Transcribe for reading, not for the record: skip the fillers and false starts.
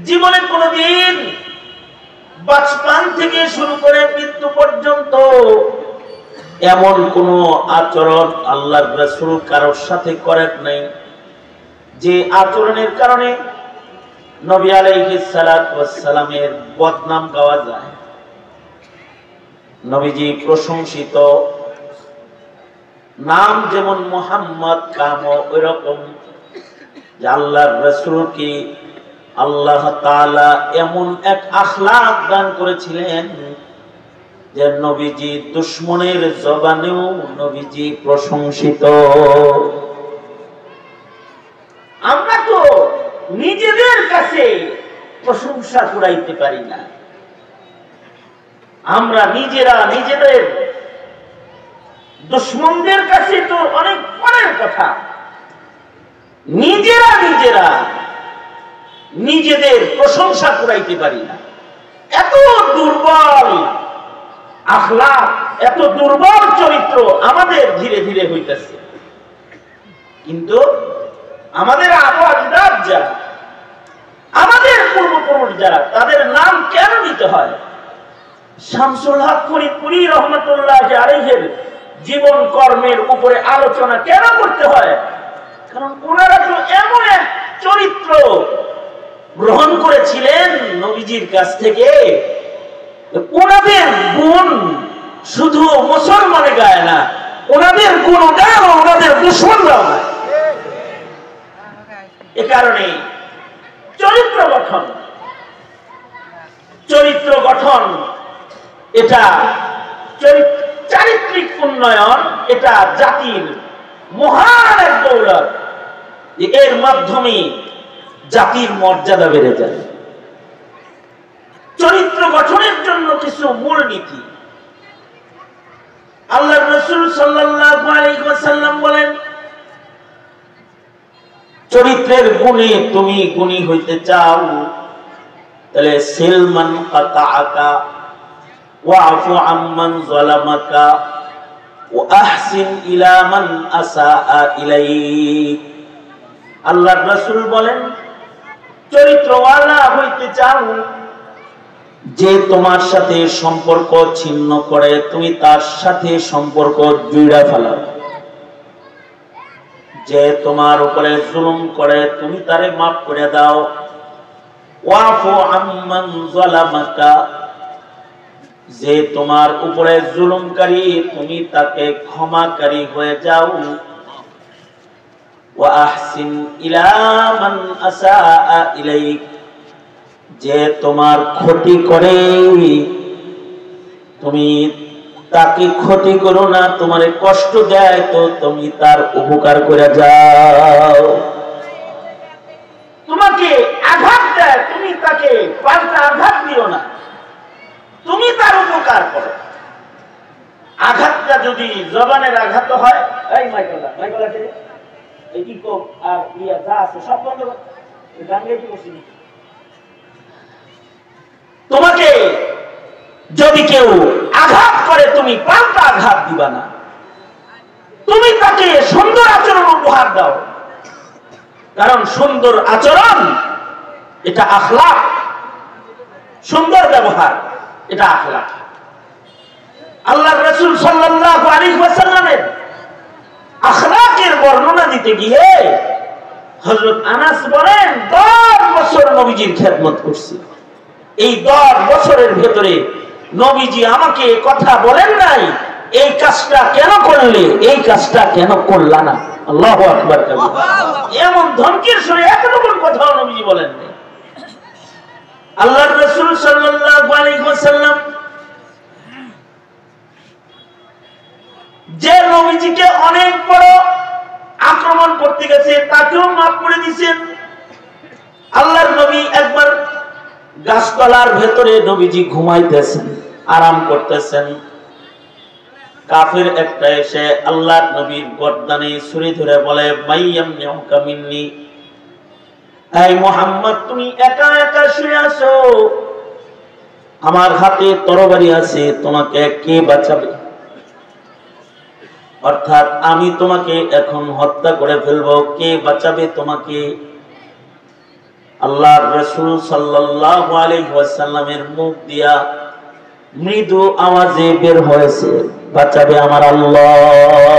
জীবনে কোনদিন বাচপান থেকে শুরু করে মৃত্যু পর্যন্ত এমন কোন আচরণ আল্লাহর রাসূল কারোর সাথে করেন নাই যে আচরণের কারণে নবী আলাইহিস সালাতু ওয়াস সালামের বদনাম গাওয়া যায়। নবীজি প্রশংসিত, নাম যেমন মুহাম্মদ, কামও ওইরকম যে আল্লাহর রাসূলকে আল্লাহ তাআলা এমন এক আখলাক দান করেছিলেন যে নবীজি দুশমনের জবানেও নবীজি প্রশংসিত। আমরা তো নিজেদের কাছে প্রশংসা কুড়াইতে পারি না। আমরা নিজেরা নিজেদের দুশমনদের কাছে তো অনেক পরের কথা। নিজেরা নিজেদের প্রশংসা কুড়াইতে পারি না। এত দুর্বল আখলাক, এত দুর্বল চরিত্র আমাদের ধীরে ধীরে হইতেছে। কিন্তু আমাদের আবু আজদাদ যারা, আমাদের পূর্বপুরুষ যারা, তাদের নাম কেন নিতে হয়? শামসুল হক ফরিদপুরি রহমাতুল্লাহি আলাইহির জীবন কর্মের উপরে আলোচনা কেন করতে হয়? কারণ ওনারা তো এমন এক চরিত্র গ্রহণ করেছিলেন নবীজির কাছ থেকে, ওনাদের গুণ শুধু মুসলমানে গায় না, ওনাদের গুণ গায় ওনাদের দুশমনরাও গায়। এ কারণে চরিত্র গঠন এটা চারিত্রিক উন্নয়ন, এটা জাতির মহান এক দৌলত। এর মাধ্যমে জাতির মর্যাদা বেড়ে যায়। চরিত্র গঠনের জন্য কিছু মূলনীতি আল্লাহর রাসূল সাল্লাল্লাহু আলাইহি ওয়াসাল্লাম বলেন, চরিত্রের গুণে তুমি গুণী হইতে চাও তাহলে সিলমান কাতাআকা ওয়াফু আম্মান যালামাকা ওয়া আহসিন ইলা মান আসাআ ইলাইক। আল্লাহর রাসূল বলেন, চরিত্রওয়ালা হইতে চাও, যে তোমার সাথে সম্পর্ক ছিন্ন করে তুমি তার সাথে সম্পর্ক জুড়া ফেলাও, যে তোমার উপরে জুলুম করে তুমি তারে মাফ করে দাও। ওয়াফু আম্মান যালামাকা, যে তোমার উপরে জুলুমকারী তুমি তাকে ক্ষমাকারী হয়ে যাও। ওয়া আহসিন ইলা মান আসাআ ইলাইক, যে তোমার ক্ষতি করে তুমি তাকে ক্ষতি করো না, তোমারে কষ্ট দেয় তো তুমি তার উপকার করে যাও। তোমাকে আঘাত দেয় তুমি তাকে পাল্টা আঘাত দিও না, তুমি তার উপকার করো। আঘাতটা যদি জবানের আঘাত হয়, এই মাইকলা এই কি কো আর ইয়া যা আছে সব বন্ধ কর, গান গাইতে বসি। তোমাকে যদি কেউ আঘাত করে তুমি পাল্টা আঘাত দিবা না, তুমি তাকে সুন্দর আচরণ উপহার দাও। কারণ সুন্দর আচরণ এটা আখলাক, সুন্দর ব্যবহার এটা আখলাক। আল্লাহর রাসূল সাল্লাল্লাহু আলাইহি ওয়াসাল্লামের আখলাকের বর্ণনা দিতে গিয়ে হযরত আনাস বলেন, 10 বছর নবীজির খেদমত করছি। এই 10 বছরের ভেতরে নবীজি আমাকে কথা বলেন নাই এই কাজটা কেন করলে, এই কাজটা কেন করলা না। আল্লাহু আকবার। এমন ধমকির সুরে এতটুকু কথাও নবীজি বলেন নাই। আল্লাহর রাসূল সাল্লাল্লাহু আলাইহি ওয়াসাল্লাম যে নবীজিকে অনেক বড় আক্রমণ করতে গেছে তাকেও মাফ করে দিয়েছেন। আল্লাহর নবী একবার গাছতলার ভেতরে নবীজি ঘুমাইতেছেন, আরাম করতেছেন। কাফির একটা এসে আল্লাহর নবীর গর্দানে ছুরি ধরে বলে, মাইয়ামনিউকা মিন্নি, এই মুহাম্মদ তুমি একা একা শুয়ে আছো, আমার হাতে তরবারি আছে, তোমাকে কে বাঁচাবে? অর্থাৎ আমি তোমাকে এখন হত্যা করে ফেলবো, কে বাঁচাবে তোমাকে? আল্লাহর রাসূল সাল্লাল্লাহু আলাইহি ওয়াসাল্লামের মুখ দিয়া মৃদু আওয়াজে বের হয়েছে, বাঁচাবে আমার আল্লাহ।